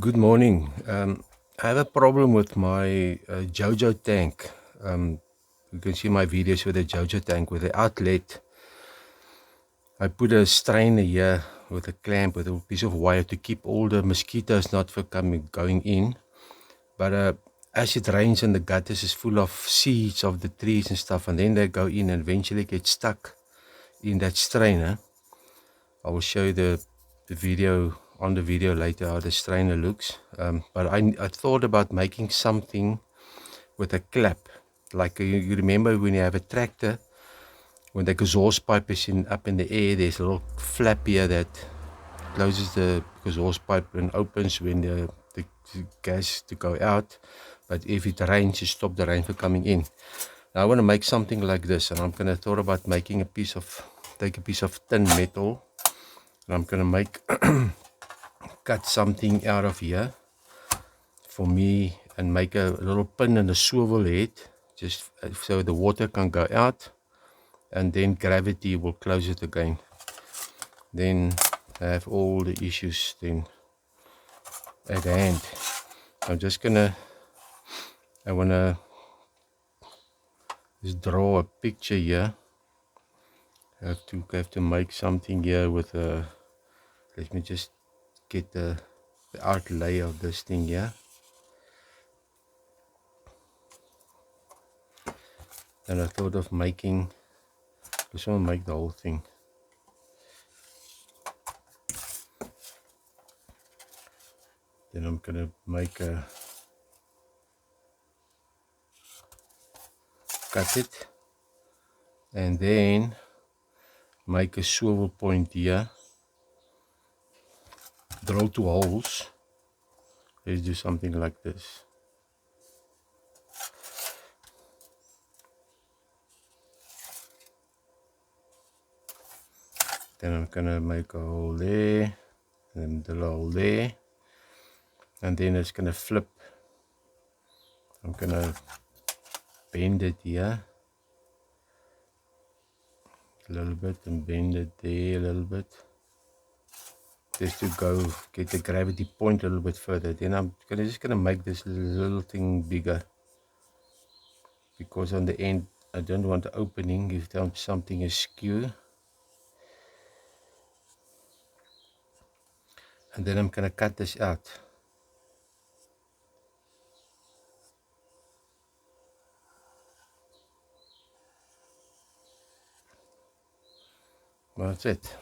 Good morning. I have a problem with my JoJo tank. You can see my videos with the JoJo tank with the outlet. I put a strainer here with a clamp with a piece of wire to keep all the mosquitoes not from going in. But as it rains and the gutters is full of seeds of the trees and stuff, and then they go in and eventually get stuck in that strainer. I will show you the video on the video later how the strainer looks. But I thought about making something with a clap. Like you remember when you have a tractor, when the exhaust pipe is up in the air, there's a little flap here that closes the exhaust pipe and opens when the gas to go out. But if it rains, you stop the rain from coming in. Now I want to make something like this, and I'm gonna thought about making take a piece of thin metal, and I'm gonna make cut something out of here for me and make a little pin and a swivel head just so the water can go out, and then gravity will close it again. Then I have all the issues then at hand. I'm just gonna I wanna just draw a picture here. I have to make something here with a, let me just get the outlay of this thing here. And I thought of making, just want to make the whole thing. Then I'm gonna make a, cut it, and then make a swivel point here, drill 2 holes. Let's do something like this. Then I'm gonna make a hole there, and drill a hole there, and then it's gonna flip. I'm gonna bend it here a little bit and bend it there a little bit, just to go get the gravity point a little bit further. Then I'm just gonna make this little thing bigger, because on the end I don't want the opening if something is skew. And then I'm gonna cut this out. Well, that's it.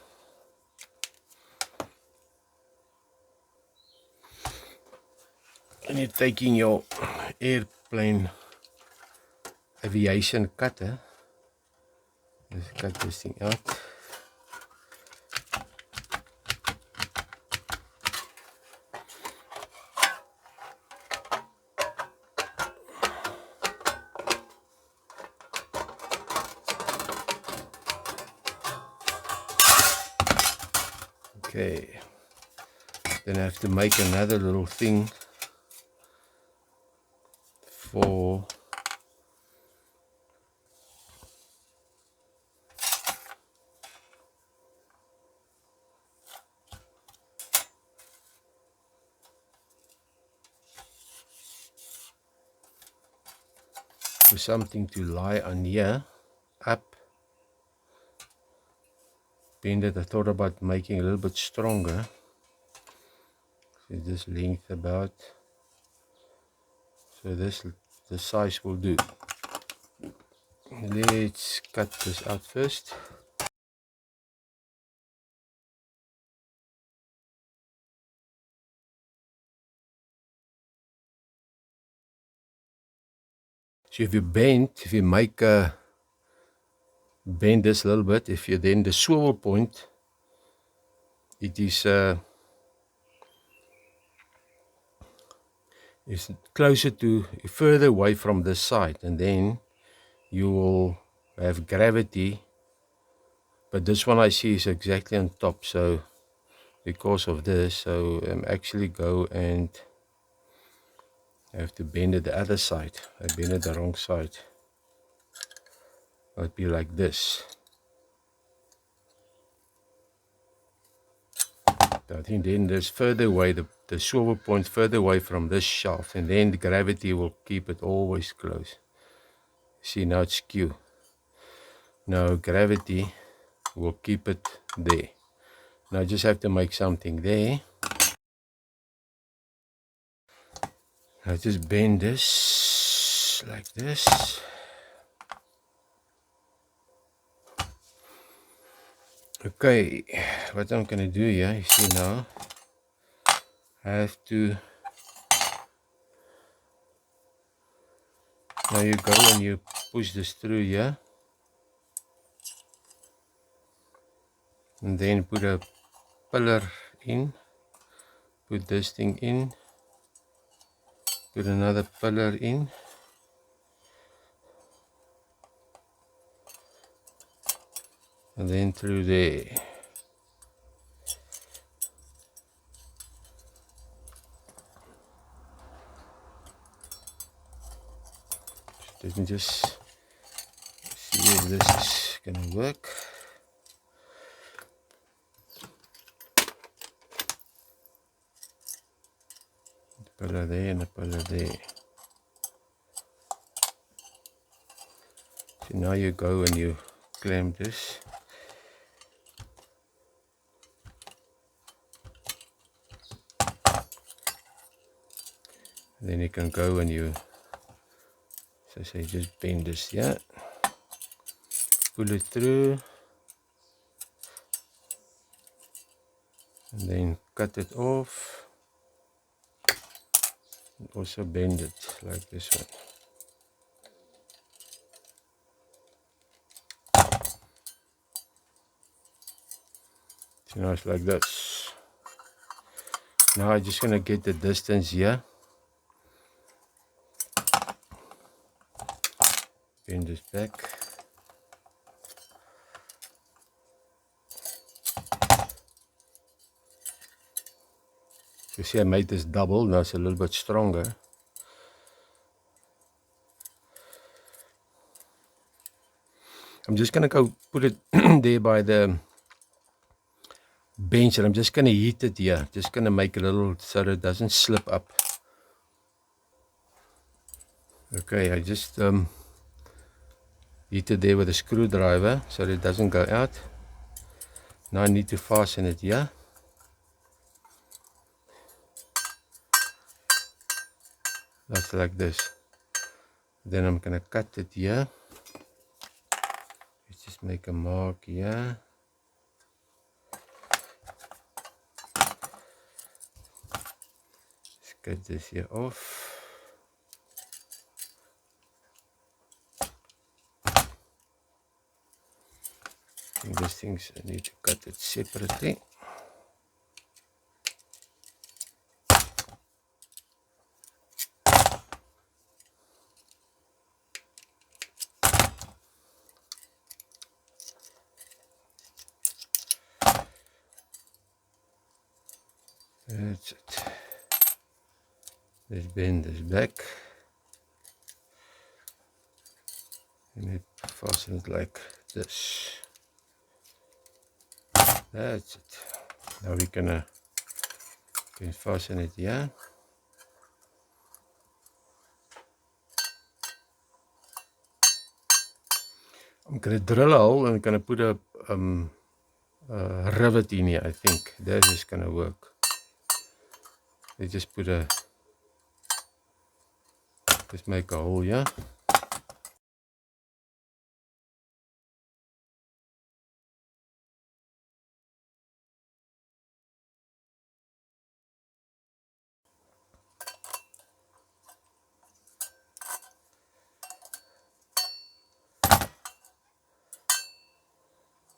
And you're taking your airplane aviation cutter. Let's cut this thing out. Okay, then I have to make another little thing for something to lie on here, up, bend it. I thought about making a little bit stronger. So this length about, so this size will do. Let's cut this out first. So if you make a bend this a little bit, if you then the swivel point, it is closer to, further away from this side, and then you will have gravity. But this one I see is exactly on top, so because of this, so I'm actually go and I have to bend it the other side. I bend it the wrong side. It'll be like this. I think then there's further away, the swivel point further away from this shaft, and then the gravity will keep it always close. See, now it's skew. Now gravity will keep it there. Now I just have to make something there. I just bend this like this. Okay, what I'm gonna do here, you see now, I have to, now you go and you push this through here, and then put a pillar in, put this thing in, put another pillar in, and then through there. Let me just see if this is gonna work. A pillar there and a pillar there. So now you go and you clamp this. And then you can go and you, so say, just bend this here, pull it through, and then cut it off, and also bend it like this one. So now it's like this. Now I'm just gonna get the distance here. Bend this back. You see I made this double, now it's a little bit stronger. I'm just gonna go put it there by the bench, and I'm just gonna heat it here. Just gonna make a little so that it doesn't slip up. Okay, I just heat it there with a screwdriver so that it doesn't go out. Now I need to fasten it here. That's like this. Then I'm gonna cut it here. Let's just make a mark here. Let's cut this here off. I think these things I need to cut it separately. That's it. Let's bend this back. And it fasten it like this. That's it. Now we can fasten it here. I'm gonna drill a hole and I'm gonna put a rivet in here. I think that is gonna work. Let's just put a, just make a hole here.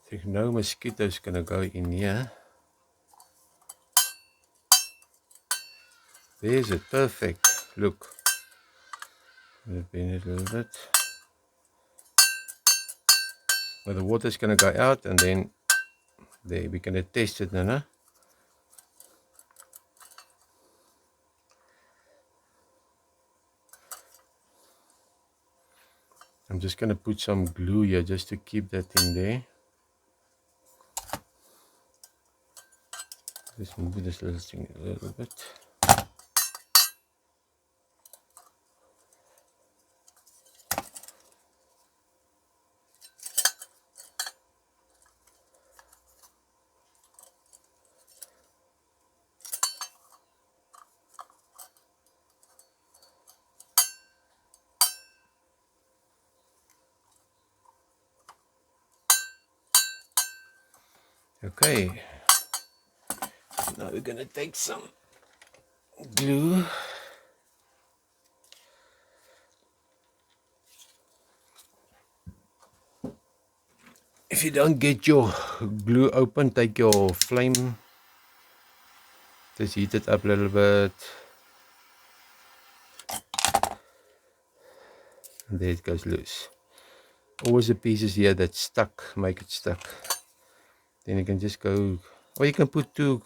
I think no mosquitoes gonna go in here. There's it, perfect. Look. Bend it a little bit. Well, the water's gonna go out, and then there we're gonna test it now. I'm just gonna put some glue here just to keep that thing there. Let's move this little thing a little bit. Okay, now we're gonna take some glue. If you don't get your glue open, take your flame, just heat it up a little bit. And there it goes loose. Always the pieces here that's stuck, make it stuck. Then you can just go, or you can put two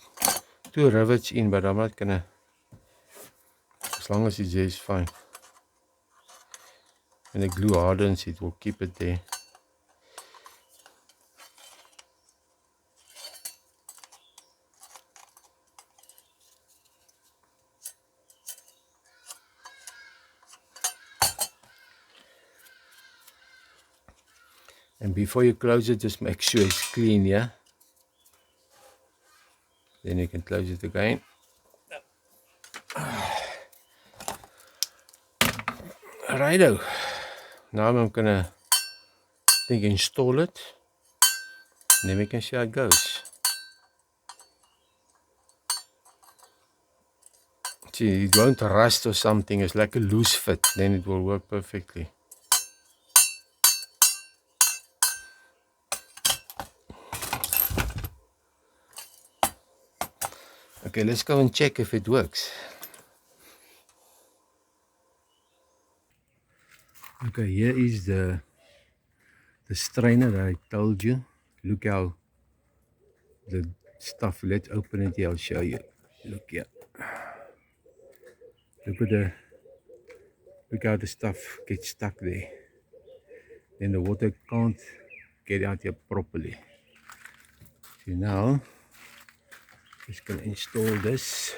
rivets in, but I'm not gonna, as long as it's there, it's fine. When the glue hardens, it will keep it there. And before you close it, just make sure it's clean, yeah? Then you can close it again. Righto. Now I'm gonna install it. And then we can see how it goes. See, it won't rust or something. It's like a loose fit. Then it will work perfectly. Okay, let's go and check if it works. Okay, here is the strainer that I told you. Look how the stuff, let's open it here, I'll show you. Look here. Look how the stuff gets stuck there. Then the water can't get out here properly. So now, just gonna install this.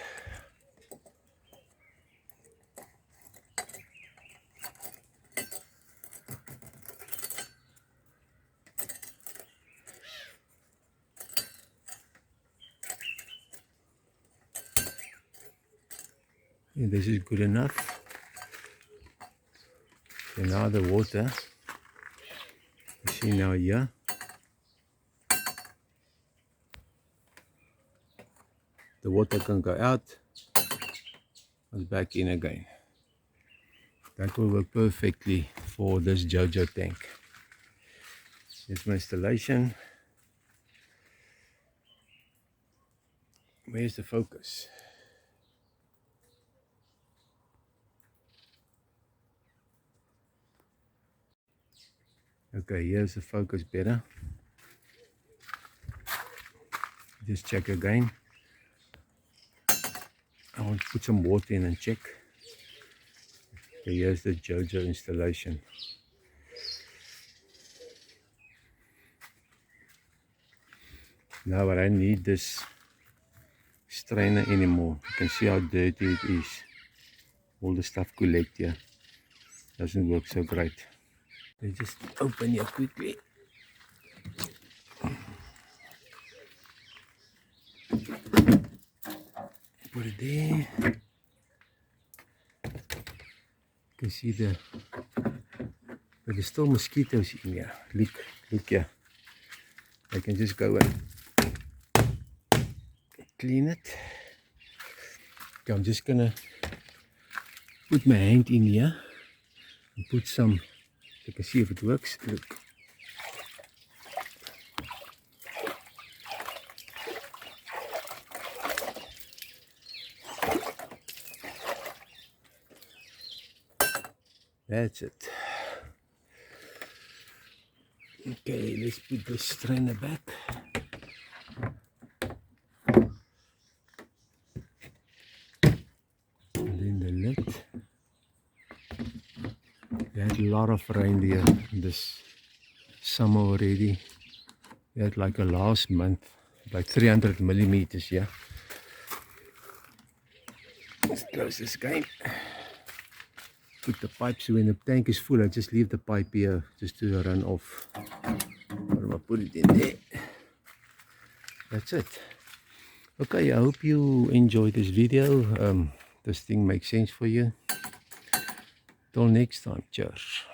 And this is good enough. So now the water, you see now here, the water can go out and back in again. That will work perfectly for this JoJo tank. Here's my installation. Where's the focus? Okay, here's the focus better. Just check again. I want to put some water in and check. Okay, here's the JoJo installation. Now I don't need this strainer anymore. You can see how dirty it is. All the stuff collect here. Doesn't work so great. Let's just open here quickly. Put it there. You can see but there's still mosquitoes in here. Look here. I can just go and clean it. Okay, I'm just gonna put my hand in here and put some. You can see if it works. Look. That's it. Okay, let's put the strainer back. And then the lid. We had a lot of reindeer this summer already. We had like a last month, like 300 millimeters, yeah. Let's close this again. Put the pipe, so when the tank is full, I just leave the pipe here just to run off. Or I put it in there. That's it. Okay, I hope you enjoyed this video. This thing makes sense for you. Till next time, cheers.